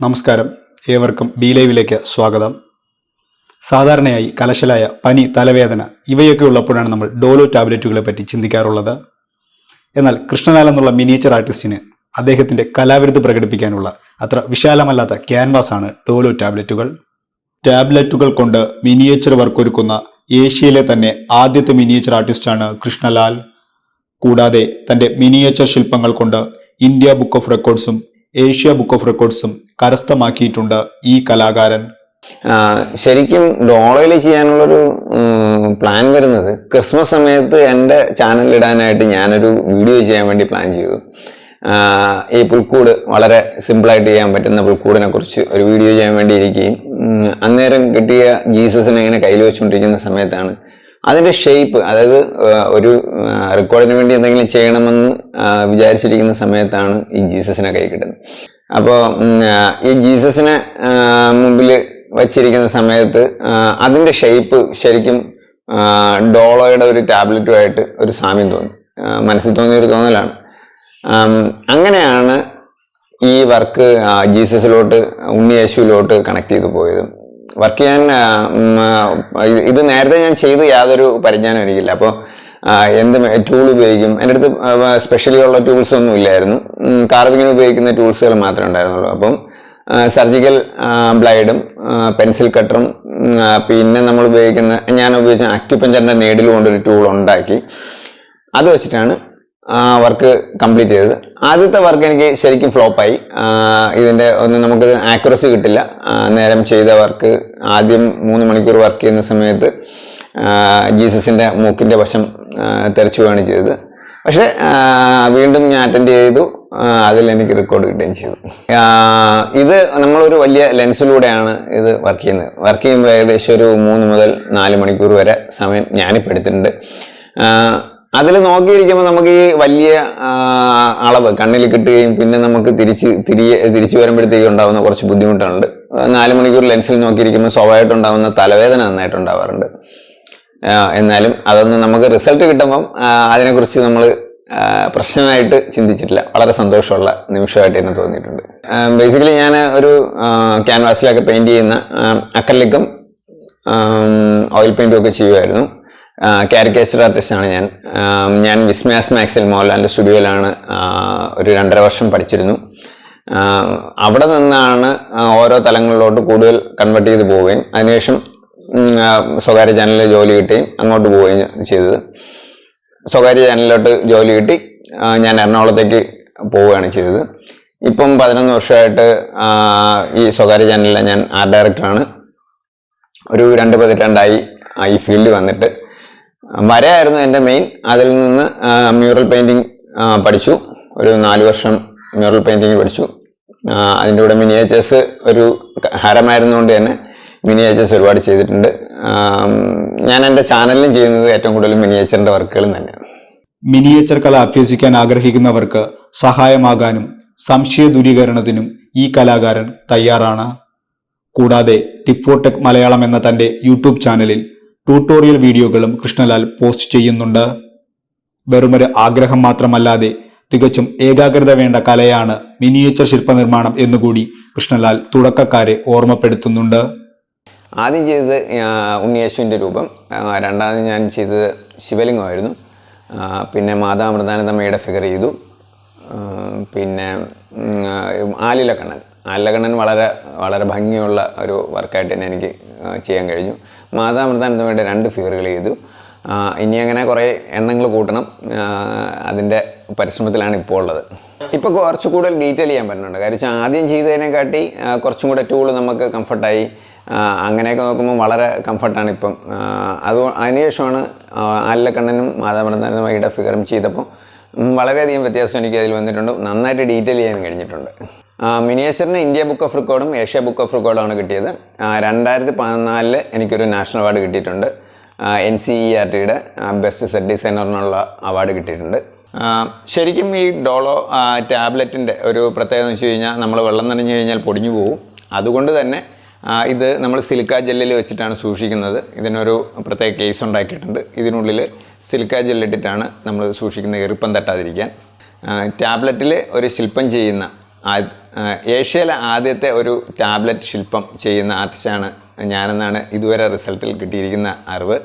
നമസ്കാരം, ഏവർക്കും ബിലൈവിലേക്ക് സ്വാഗതം. സാധാരണയായി കലശലായ പനി, തലവേദന ഇവയൊക്കെ ഉള്ളപ്പോഴാണ് നമ്മൾ ഡോലോ ടാബ്ലറ്റുകളെ പറ്റി ചിന്തിക്കാറുള്ളത്. എന്നാൽ കൃഷ്ണലാൽ എന്നുള്ള മിനിയേച്ചർ ആർട്ടിസ്റ്റിന് അദ്ദേഹത്തിന്റെ കലാവിരുത് പ്രകടിപ്പിക്കാനുള്ള അത്ര വിശാലമല്ലാത്ത ക്യാൻവാസാണ് ഡോലോ ടാബ്ലറ്റുകൾ. ടാബ്ലറ്റുകൾ കൊണ്ട് മിനിയേച്ചർ വർക്ക് ഒരുക്കുന്ന ഏഷ്യയിലെ തന്നെ ആദ്യത്തെ മിനിയേച്ചർ ആർട്ടിസ്റ്റാണ് കൃഷ്ണലാൽ. കൂടാതെ തന്റെ മിനിയേച്ചർ ശില്പങ്ങൾ കൊണ്ട് ഇന്ത്യ ബുക്ക് ഓഫ് റെക്കോർഡ്സും ഏഷ്യ ബുക്ക് ഓഫ് റെക്കോർഡ്സും കരസ്ഥമാക്കിയിട്ടുണ്ട് ഈ കലാകാരൻ. ശരിക്കും ഡോളോയിൽ ചെയ്യാനുള്ളൊരു പ്ലാൻ വരുന്നത് ക്രിസ്മസ് സമയത്ത് എൻ്റെ ചാനലിടാനായിട്ട് ഞാനൊരു വീഡിയോ ചെയ്യാൻ വേണ്ടി പ്ലാൻ ചെയ്തു. ഈ പുൽക്കൂട് വളരെ സിമ്പിളായിട്ട് ചെയ്യാൻ പറ്റുന്ന പുൽക്കൂടിനെ കുറിച്ച് ഒരു വീഡിയോ ചെയ്യാൻ വേണ്ടി ഇരിക്കുകയും അന്നേരം കിട്ടിയ ജീസസിനെ ഇങ്ങനെ കയ്യിൽ വെച്ചുകൊണ്ടിരിക്കുന്ന സമയത്താണ് അതിൻ്റെ ഷേപ്പ്, അതായത് ഒരു റെക്കോർഡിന് വേണ്ടി എന്തെങ്കിലും ചെയ്യണമെന്ന് വിചാരിച്ചിരിക്കുന്ന സമയത്താണ് ഈ ജീസസിനെ കൈ കിട്ടുന്നത്. അപ്പോൾ ഈ ജീസസിനെ മുമ്പിൽ വച്ചിരിക്കുന്ന സമയത്ത് അതിൻ്റെ ഷേപ്പ് ശരിക്കും ഡോളോയുടെ ഒരു ടാബ്ലറ്റുമായിട്ട് ഒരു സാമ്യം തോന്നി, മനസ്സിൽ തോന്നിയൊരു തോന്നലാണ്. അങ്ങനെയാണ് ഈ വർക്ക് ജീസസിലോട്ട്, ഉണ്ണിയേശുവിലോട്ട് കണക്ട് ചെയ്തു പോയത്. വർക്ക് ചെയ്യാൻ ഇത് നേരത്തെ ഞാൻ ചെയ്ത് യാതൊരു പരിജ്ഞാനം എനിക്കില്ല. അപ്പോൾ എന്ത് ടൂൾ ഉപയോഗിക്കും, എൻ്റെ അടുത്ത് സ്പെഷ്യലി ഉള്ള ടൂൾസ് ഒന്നും ഇല്ലായിരുന്നു. കാർവിങ്ങിന് ഉപയോഗിക്കുന്ന ടൂൾസുകൾ മാത്രമേ ഉണ്ടായിരുന്നുള്ളൂ. അപ്പം സർജിക്കൽ ബ്ലൈഡും പെൻസിൽ കട്ടറും പിന്നെ ഞാൻ ഉപയോഗിച്ച അക്യുപഞ്ചറിൻ്റെ നീഡിൽ കൊണ്ടൊരു ടൂൾ ഉണ്ടാക്കി അത് വെച്ചിട്ടാണ് വർക്ക് കംപ്ലീറ്റ് ചെയ്തത്. ആദ്യത്തെ വർക്ക് എനിക്ക് ശരിക്കും ഫ്ലോപ്പായി. ഇതിൻ്റെ നമുക്ക് ആക്യുറസി കിട്ടില്ല. നേരം ചെയ്ത വർക്ക് ആദ്യം 3 മണിക്കൂർ വർക്ക് ചെയ്യുന്ന സമയത്ത് ജീസസിൻ്റെ മൂക്കിൻ്റെ വശം തെറിച്ചു വീണ് ചെയ്തത്. പക്ഷെ വീണ്ടും ഞാൻ അറ്റൻഡ് ചെയ്തു, അതിൽ എനിക്ക് റെക്കോർഡ് കിട്ടുകയും ചെയ്തു. ഇത് നമ്മളൊരു വലിയ ലെൻസിലൂടെയാണ് ഇത് വർക്ക് ചെയ്യുന്നത്. വർക്ക് ചെയ്യുമ്പോൾ ഏകദേശം ഒരു 3 മുതൽ 4 മണിക്കൂർ വരെ സമയം ഞാനിപ്പോൾ എടുത്തിട്ടുണ്ട്. അതിൽ നോക്കിയിരിക്കുമ്പോൾ നമുക്ക് ഈ വലിയ അളവ് കണ്ണിൽ കിട്ടുകയും പിന്നെ നമുക്ക് തിരിച്ചു വരുമ്പോഴത്തേക്ക് ഉണ്ടാകുന്ന കുറച്ച് ബുദ്ധിമുട്ടുണ്ട്. 4 മണിക്കൂർ ലെൻസിൽ നോക്കിയിരിക്കുമ്പോൾ സ്വാഭാവികമായിട്ടുണ്ടാകുന്ന തലവേദന നന്നായിട്ടുണ്ടാവാറുണ്ട്. എന്നാലും അതൊന്നും നമുക്ക് റിസൾട്ട് കിട്ടുമ്പം അതിനെക്കുറിച്ച് നമ്മൾ പ്രശ്നമായിട്ട് ചിന്തിച്ചിട്ടില്ല. വളരെ സന്തോഷമുള്ള നിമിഷമായിട്ട് തന്നെ തോന്നിയിട്ടുണ്ട്. ബേസിക്കലി ഞാൻ ഒരു ക്യാൻവാസിലൊക്കെ പെയിൻറ് ചെയ്യുന്ന അക്രലിക്കും ഓയിൽ പെയിൻറ്റും ഒക്കെ ചെയ്യുമായിരുന്നു. കാരിക്കേച്ചർ ആർട്ടിസ്റ്റാണ് ഞാൻ വിസ്മയാസ് മാക്സിൽ മോഹൻലാലിൻ്റെ സ്റ്റുഡിയോയിലാണ് ഒരു 2.5 വർഷം പഠിച്ചിരുന്നു. അവിടെ നിന്നാണ് ഓരോ തലങ്ങളിലോട്ട് കൂടുതൽ കൺവേർട്ട് ചെയ്ത് പോവുകയും അതിനുശേഷം സ്വകാര്യ ചാനലിൽ ജോലി കിട്ടുകയും അങ്ങോട്ട് പോവുകയും ചെയ്തത്. സ്വകാര്യ ചാനലിലോട്ട് ജോലി കിട്ടി ഞാൻ എറണാകുളത്തേക്ക് പോവുകയാണ് ചെയ്തത്. ഇപ്പം 11 വർഷമായിട്ട് ഈ സ്വകാര്യ ചാനലിലെ ഞാൻ ആർട്ട് ഡയറക്ടറാണ്. ഒരു 2 പതിറ്റാണ്ടായി ഈ ഫീൽഡിൽ വന്നിട്ട്. വരയായിരുന്നു എൻ്റെ മെയിൻ. അതിൽ നിന്ന് മ്യൂറൽ പെയിൻറ്റിങ് പഠിച്ചു. ഒരു 4 വർഷം മ്യൂറൽ പെയിൻറ്റിങ് പഠിച്ചു. അതിൻ്റെ കൂടെ മിനിയേച്ചേഴ്സ് ഒരു ഹരമായിരുന്നുകൊണ്ട് തന്നെ മിനിയേച്ചേഴ്സ് ഒരുപാട് ചെയ്തിട്ടുണ്ട്. ഞാൻ എൻ്റെ ചാനലിലും ചെയ്യുന്നത് ഏറ്റവും കൂടുതൽ മിനിയേച്ചറിൻ്റെ വർക്കുകളും തന്നെയാണ്. മിനിയേച്ചർ കല അഭ്യസിക്കാൻ ആഗ്രഹിക്കുന്നവർക്ക് സഹായമാകാനും സംശയ ദൂരീകരണത്തിനും ഈ കലാകാരൻ തയ്യാറാണ്. കൂടാതെ ടിപ്പ് ഫോർ ടെക് മലയാളം എന്ന തന്റെ യൂട്യൂബ് ചാനലിൽ ട്യൂട്ടോറിയൽ വീഡിയോകളും കൃഷ്ണലാൽ പോസ്റ്റ് ചെയ്യുന്നുണ്ട്. വെറുമൊരു ആഗ്രഹം മാത്രമല്ലാതെ തികച്ചും ഏകാഗ്രത വേണ്ട കലയാണ് മിനിയേച്ചർ ശില്പനിർമ്മാണം എന്നുകൂടി കൃഷ്ണലാൽ തുടക്കക്കാരെ ഓർമ്മപ്പെടുത്തുന്നുണ്ട്. ആദ്യം ചെയ്തത് ഉണ്ണിയേശുവിൻ്റെ രൂപം, രണ്ടാമത് ഞാൻ ചെയ്തത് ശിവലിംഗമായിരുന്നു. പിന്നെ മാതാമൃതാനന്ദമ്മയുടെ ഫിഗർ ചെയ്തു. പിന്നെ ആലിലക്കണ്ണൻ വളരെ വളരെ ഭംഗിയുള്ള ഒരു വർക്കായിട്ട് തന്നെ എനിക്ക് ചെയ്യാൻ കഴിഞ്ഞു. മാതാമൃതാനന്ദമ്മയുടെ 2 ഫിഗറുകൾ ചെയ്തു. ഇനി അങ്ങനെ കുറേ എണ്ണങ്ങൾ കൂട്ടണം. അതിൻ്റെ പരിശ്രമത്തിലാണ് ഇപ്പോൾ ഉള്ളത്. ഇപ്പോൾ കുറച്ച് കൂടുതൽ ഡീറ്റെയിൽ ചെയ്യാൻ പറ്റുന്നുണ്ട്. കാര്യം വെച്ചാൽ ആദ്യം ചെയ്തതിനെക്കാട്ടി കുറച്ചും കൂടെ ടൂൾ നമുക്ക് കംഫർട്ടായി. അങ്ങനെയൊക്കെ നോക്കുമ്പോൾ വളരെ കംഫർട്ടാണ് ഇപ്പം. അതിനുശേഷമാണ് ആലിലക്കണ്ണനും മാതാമൃതാനന്ദമ്മയുടെ ഫിഗറും ചെയ്തപ്പോൾ വളരെയധികം വ്യത്യാസം എനിക്ക് അതിൽ വന്നിട്ടുണ്ട്. നന്നായിട്ട് ഡീറ്റെയിൽ ചെയ്യാൻ കഴിഞ്ഞിട്ടുണ്ട്. മിനിയേച്ചറിന് ഇന്ത്യ ബുക്ക് ഓഫ് റെക്കോർഡും ഏഷ്യ ബുക്ക് ഓഫ് റെക്കോർഡുമാണ് കിട്ടിയത്. 2014 എനിക്കൊരു നാഷണൽ അവാർഡ് കിട്ടിയിട്ടുണ്ട്. NCERTയുടെ ബെസ്റ്റ് സെറ്റ് ഡിസൈനറിനുള്ള അവാർഡ് കിട്ടിയിട്ടുണ്ട്. ശരിക്കും ഈ ഡോളോ ടാബ്ലറ്റിൻ്റെ ഒരു പ്രത്യേകത എന്ന് വെച്ച് കഴിഞ്ഞാൽ നമ്മൾ വെള്ളം നനഞ്ഞു കഴിഞ്ഞാൽ പൊടിഞ്ഞു പോകും. അതുകൊണ്ട് തന്നെ ഇത് നമ്മൾ സിലിക്ക ജെല്ലിൽ വെച്ചിട്ടാണ് സൂക്ഷിക്കുന്നത്. ഇതിനൊരു പ്രത്യേക കേസ് ഉണ്ടാക്കിയിട്ടുണ്ട്. ഇതിനുള്ളിൽ സിലിക്ക ജെല്ലിട്ടിട്ടാണ് നമ്മൾ സൂക്ഷിക്കുന്നത്, ഈർപ്പം തട്ടാതിരിക്കാൻ. ടാബ്ലറ്റിൽ ഒരു ശില്പം ചെയ്യുന്ന ഏഷ്യയിലെ ആദ്യത്തെ ഒരു ടാബ്ലറ്റ് ശില്പം ചെയ്യുന്ന ആർട്ടിസ്റ്റാണ് ഞാനെന്നാണ് ഇതുവരെ റിസൾട്ടിൽ കിട്ടിയിരിക്കുന്ന അറിവ്.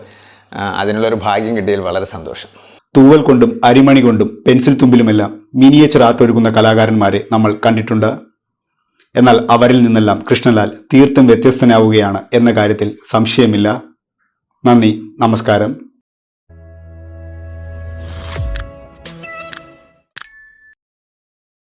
അതിനുള്ളൊരു ഭാഗ്യം കിട്ടിയതിൽ വളരെ സന്തോഷം. തൂവൽ കൊണ്ടും അരിമണി കൊണ്ടും പെൻസിൽ തുമ്പിലുമെല്ലാം മിനിയേച്ചർ ആർട്ട് ഒരുക്കുന്ന കലാകാരന്മാരെ നമ്മൾ കണ്ടിട്ടുണ്ട്. എന്നാൽ അവരിൽ നിന്നെല്ലാം കൃഷ്ണലാൽ തീർത്തും വ്യത്യസ്തനാവുകയാണ് എന്ന കാര്യത്തിൽ സംശയമില്ല. നന്ദി, നമസ്കാരം.